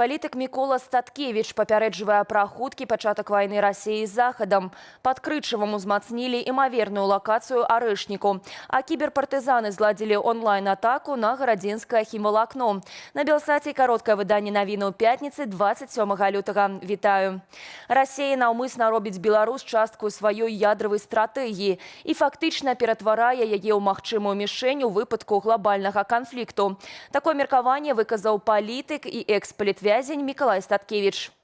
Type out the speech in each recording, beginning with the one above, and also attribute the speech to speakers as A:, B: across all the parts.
A: Палітык Мікола Статкевіч папярэджвае пра хуткі пачатак вайны Расіі з Захадам. Пад Крычавам узмацнілі імаверную лакацыю арэшніку. А кіберпартызаны зладзілі онлайн-атаку на гарадзінскае хімвалакно. На Белсаце кароткае выданне навіну пятніцы 27 лютага. Вітаю. Расія наўмысна робіць Беларусь частку сваёй ядравай стратэгіі і фактычна ператварае яе ў магчымую мішень у выпадку глобальнага канфлікту. Такое меркаванне выказаў палітык і экс-палітвязень Міколай Статкевіч.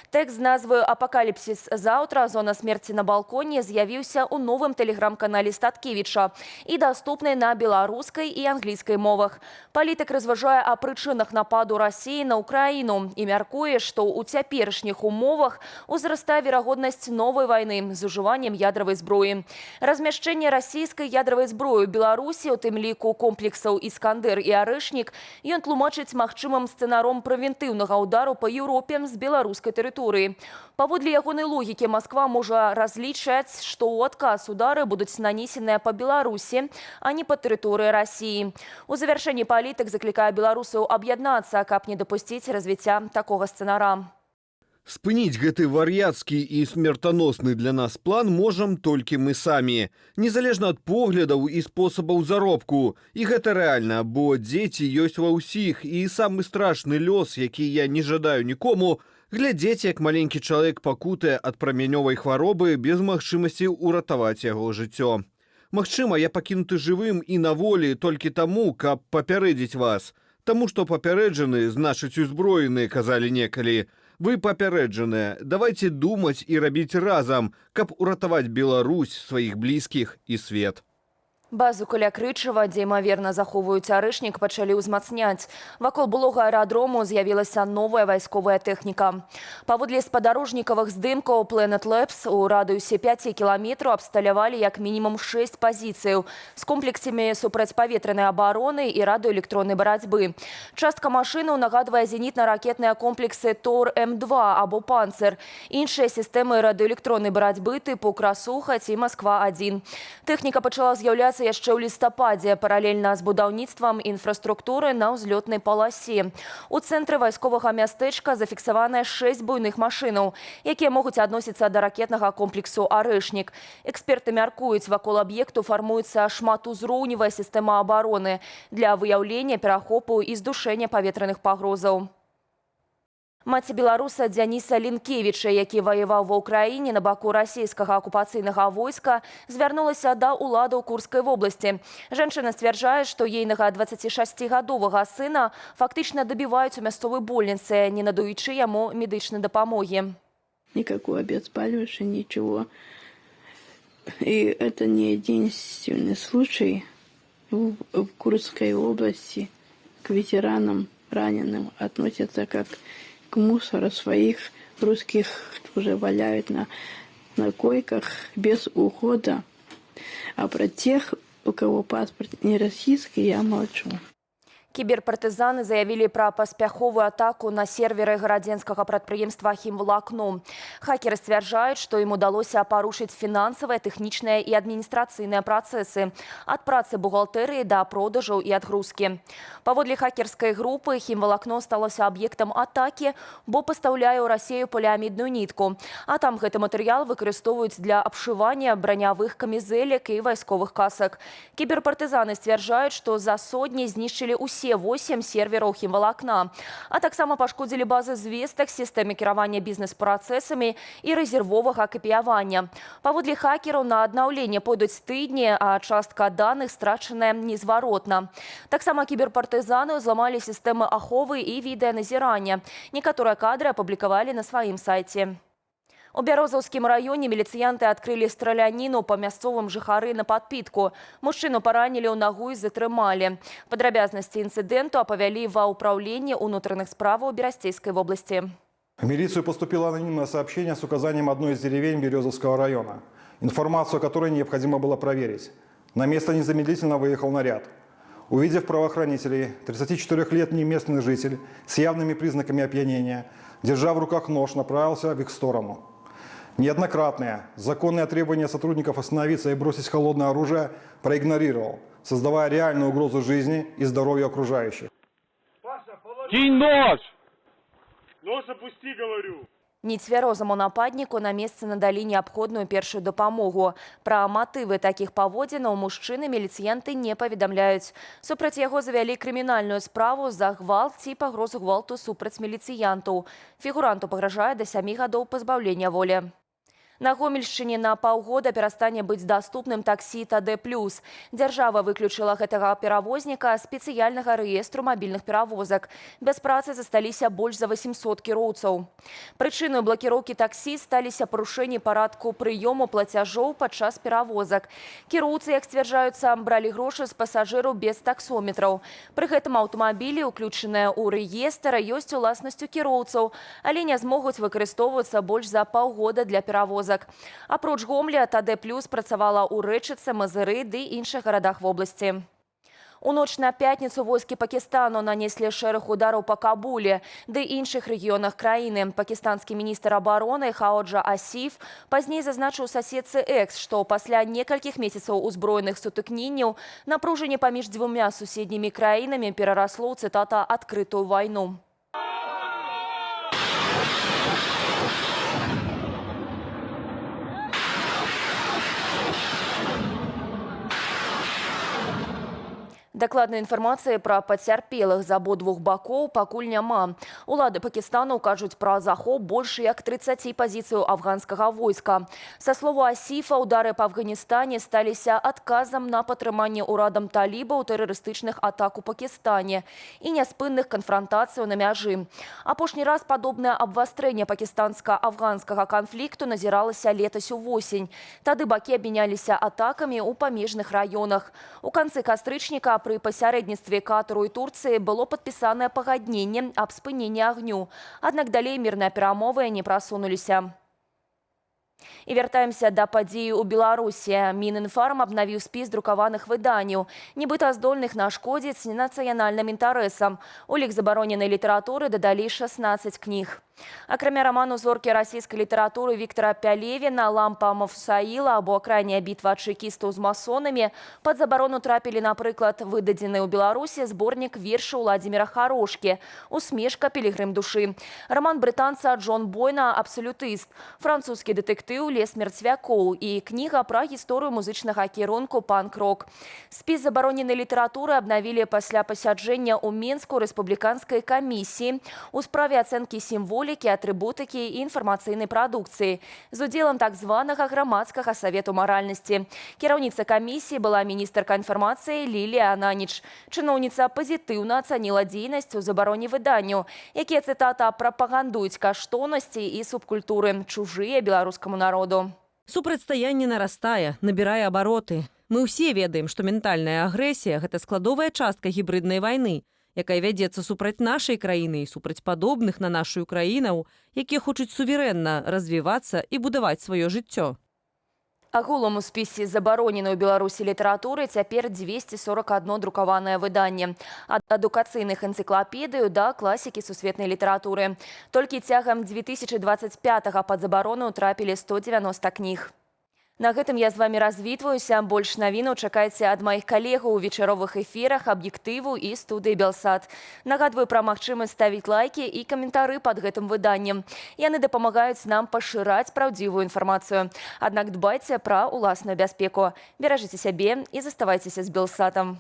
A: Тэкст з назваю «Апакаліпсіс заўтра. Зона смерці на балконе» з'явіўся ў новым тэлеграм-канале Статкевіча і даступны на беларускай і англійскай мовах. Палітык разважае о прычынах нападу Расіі на Украіну і мяркуе, што ў цяперашніх умовах узрастае верагоднасць новай вайны з ужываннем ядравай зброі. Размяшчэнне расійскай ядравай зброі ў Беларусі, у тым ліку комплексаў «Іскандэр» і «Арэшнік», ён тлумачыць магчымым сцэнаром прэвентыўнага ўдару па Еўропе з беларускай тэрыторыі. Паводле ягонай логікі, Масква можа разлічаць, што ў адказ удары будуць нанесеныя па Беларусі, а не па тэрыторыі Расіі. У завяршэнні палітык заклікае беларусаў аб'яднацца, каб не дапусціць развіцця такога сцэнара.
B: Спыніць гэты вар'яцкі і смертаносны для нас план можам толькі мы самі. Незалежна ад поглядаў і спосабаў заробку. І гэта рэальна, бо дзеці ёсць ва ўсіх. І самы страшны лёс, які я не жадаю нікому, глядзець, як маленькі чалавек пакутае ад прамянёвай хваробы без магчымасці ўратаваць яго жыццё. Магчыма, я пакінуты жывым і на волі толькі таму, каб папярэдзіць вас. Таму што папярэджаны, значыць узброены, казалі некалі. Вы папярэджаныя. Давайце думаць і рабіць разам, каб уратаваць Беларусь, сваіх блізкіх і свет.
A: Базу каля Крычава, дзе імаверна захоўваюць арэшнік, пачалі ўзмацняць. Вакол былога аэрадрому з'явілася новая вайсковая тэхніка. Паводле спадарожнікавых здымкаў Planet Labs у радыусе 5 кіламетраў абсталявалі як мінімум 6 пазіцыяў з комплексамі супрацьпаветранай абароны і радыёэлектроннай барацьбы. Частка машынаў нагадвае зенітна-ракетныя комплексы Тор-М2 або Панцер, іншыя сістэмы радыёэлектроннай барацьбы тыпу Красуха ці Масква-1. Тэхніка пачала з'яўляцца яшчэ ў лістападзе, паралельна з будаўніцтвам інфраструктуры на ўзлётнай паласе. У цэнтры вайсковага мястэчка зафіксаваныя 6 буйных машынаў, якія могуць адносіцца да ракетнага комплексу «Арэшнік». Эксперты мяркуюць, вакол аб'екту фармуецца шматузроўневая сістэма абароны для выяўлення, перахопу і здушэння паветраных пагрозаў. Маці беларуса Дзяніса Лінкевіча, які ваяваў ва ўкраіне на баку расійскага акупацыйнага войска, звярнулася да ўладаў Курскай вобласці. Жанчына сцвярджае, што ейнага 26-гадовага сына фактычна дабіваюць у мясцовай больніцы, не надаючы яму медычнай дапамогі.
C: Никакого обезболивающего, ничего. И это не единственный случай в Курской области. К ветеранам, раненым относятся как к мусору. Своих русских уже валяют на койках без ухода. А про тех, у кого паспорт не российский, я молчу.
A: Кіберпартызаны заявілі пра паспяховую атаку на серверы гарадзенскага прадпрыемства «Хімвалакно». Хакеры сцвярджаюць, што ім удалося парушыць фінансавыя, тэхнічныя і адміністрацыйныя працэсы ад працы бухгалтэрыі да продажаў і адгрузкі. Паводле хакерскай групы «Хімвалакно» сталося аб'ектам атакі, бо пастаўляе ў Расію поліамідную нітку. А там гэты матэрыял выкарыстоўваюць для абшывання бранявых камізэлек і вайсковых касак. Кіберпартызаны сцвярджаюць, што за сотні знішчылі ўсе 8 сервераў «Хімвалакна», а таксама пашкодзілі базы звестак, сістэмы кіравання бізнес-працэсамі і рэзервовага капіявання. Паводле хакераў на аднаўленне пойдуць тыдні, а частка даных страчаная незваротна. Таксама кіберпартызаны ўзламалі сістэмы аховы і відэаназірання. Некаторыя кадры апублікавалі на сваім сайце. У Бярозаўскім раёне міліцыянты адкрылі страляніну па мясцовым жыхары на падпітку. Мужчыну паранілі ў нагу і затрымалі. Падрабязнасці інцыдэнту апавялі ва ўпраўленні ўнутраных справаў Берасцейскай вобласці.
D: В милицию поступило анонимное сообщение с указанием одной из деревень Березовского района, информацию о которой необходимо было проверить. На место незамедлительно выехал наряд. Увидев правоохранителей, 34-летний местный житель с явными признаками опьянения, держа в руках нож, направился в их сторону. Неоднократные законные требования сотрудников остановиться и бросить холодное оружие проигнорировал, создавая реальную угрозу жизни и здоровью окружающих.
E: Кинь нож! Нос опусти, говорю.
A: Нецвярозаму нападніку на месцы надалі неабходную першую дапамогу. Пра матывы такіх паводзінаў мужчыны міліцыянты не паведамляюць. Супраць яго завялі крымінальную справу за гвалт ці пагрозу гвалту супраць міліцыянтаў. Фігуранту пагражае да 7 гадоў пазбаўлення волі. На Гомельшчыне на паўгода перастане быць даступным таксі ТД+. Дзяржава выключыла гэтага перавозніка спецыяльнага рэестру мабільных перавозак. Без працы засталіся больш за 800 кіроўцаў. Прычынай блакіроўкі таксі сталіся парушэнні парадку прыёму плацяжоў падчас перавозак. Кіроўцы, як сцвярджаюцца, бралі грошы з пасажыраў без таксометраў. Пры гэтым аўтамабілі, уключаныя ў рэестр, ёсць уласнасцю кіроўцаў, але не змогуць выкарыстоўвацца больш за паўгода для перавозак. Апроч Гомля, ТД+ працавала ў Рэчыцы, Мазыры ды іншых гарадах вобласці. У ноч на пятніцу войскі Пакістану нанеслі шэраг удараў па Кабуле ды іншых рэгіёнах краіны. Пакістанскі міністр абароны Хаоджа Асіф пазней зазначыў саседцы Экс, што пасля некалькіх месяцаў узброеных сутыкненняў напружанне паміж дзвюма суседнімі краінамі перарасло, цытата, адкрытую вайну. Дакладнай інфармацыі пра пацярпелых з абодвух бакоў пакуль няма. Улады Пакістану кажуць пра захоп больш як 30 пазіцыяў афганскага войска. Са слову Асіфа, удары па Афганістане сталіся адказам на падтрыманне ўрадам талібаў тэрарыстычных атак у Пакістане і няспынных канфрантацыяў на мяжы. Апошні раз падобнае абвастрэнне пакістанска-афганскага канфлікту назіралася летась увосень. Тады бакі абмяняліся атакамі ў памежных раёнах. У канцы кастрычніка пры пасярэдніцтве Катару і Турцыі было падпісанае пагадненне аб спыненні агню. Аднак далей мірныя перамовы не прасунуліся. І вяртаемся да падзеі ў Беларусі. Мінінфарм абнавіў спіс друкаваных выданняў, нібыта здольных нашкодзіць нацыянальным інтарэсам. У лік забароненай літаратуры дадалі 16 кніг. Акрамя раману зоркі расійскай літаратуры Віктора Пялевіна «Лампа Мафусаіла» або «Крайняя бітва чэкістаў з масонамі» пад забарону трапілі, напрыклад, выдадзены ў Беларусі зборнік вершаў Владзіміра Харошкі «Усмешка. Пілігрым душы», раман брытанца Джон Бойна «Абсалютыст», французскі дэтэктыў «Лес мерцвякоў» і кніга пра гісторыю музычнага кірунку «Панк-рок». Спіс забароненай літаратуры абнавілі пасля пасяджэння ў Мінску рэспубліканскай камісіі у справе ацэнкі сімволікі, атрыбутыкі і інфармацыйнай прадукцыі з удзелам так званага грамадскага савету маральнасці. Кіраўніца камісіі была міністэрка інфармацыі Лілія Ананіч. Чыноўніца пазітыўна ацаніла дзейнасць у забароне выданняў, якія, цытата, прапагандуюць каштоўнасці і субкультуры, чужыя беларускаму народу.
F: Супрацьстаянне нарастае, набірае абароты. Мы ўсе ведаем, што ментальная агрэсія – гэта складовая частка гібриднай вайны, якая вядзецца супраць нашай краіны і супраць падобных на нашу краінаў, якія хочуць суверэнна развівацца і будаваць сваё жыццё.
A: Агулам у спісе забароненай у Беларусі літаратуры цяпер 241 друкаванае выданне. Ад адукацыйных энцыклапедыяў да класікі сусветнай літаратуры. Толькі цягам 2025-га пад забарону трапілі 190 кніг. На гэтым я з вами развітваюся. Больш навінаў чакайце ад маіх калегаў у вечаровых эфірах, аб'ектыву і студыі Белсат. Нагадваю пра магчымасць ставіць лайкі і каментары пад гэтым выданнем. Яны дапамагаюць нам пашыраць праўдзівую інфармацыю. Аднак дбайце пра ўласную бяспеку. Беражыце сябе і заставайцеся з Белсатам.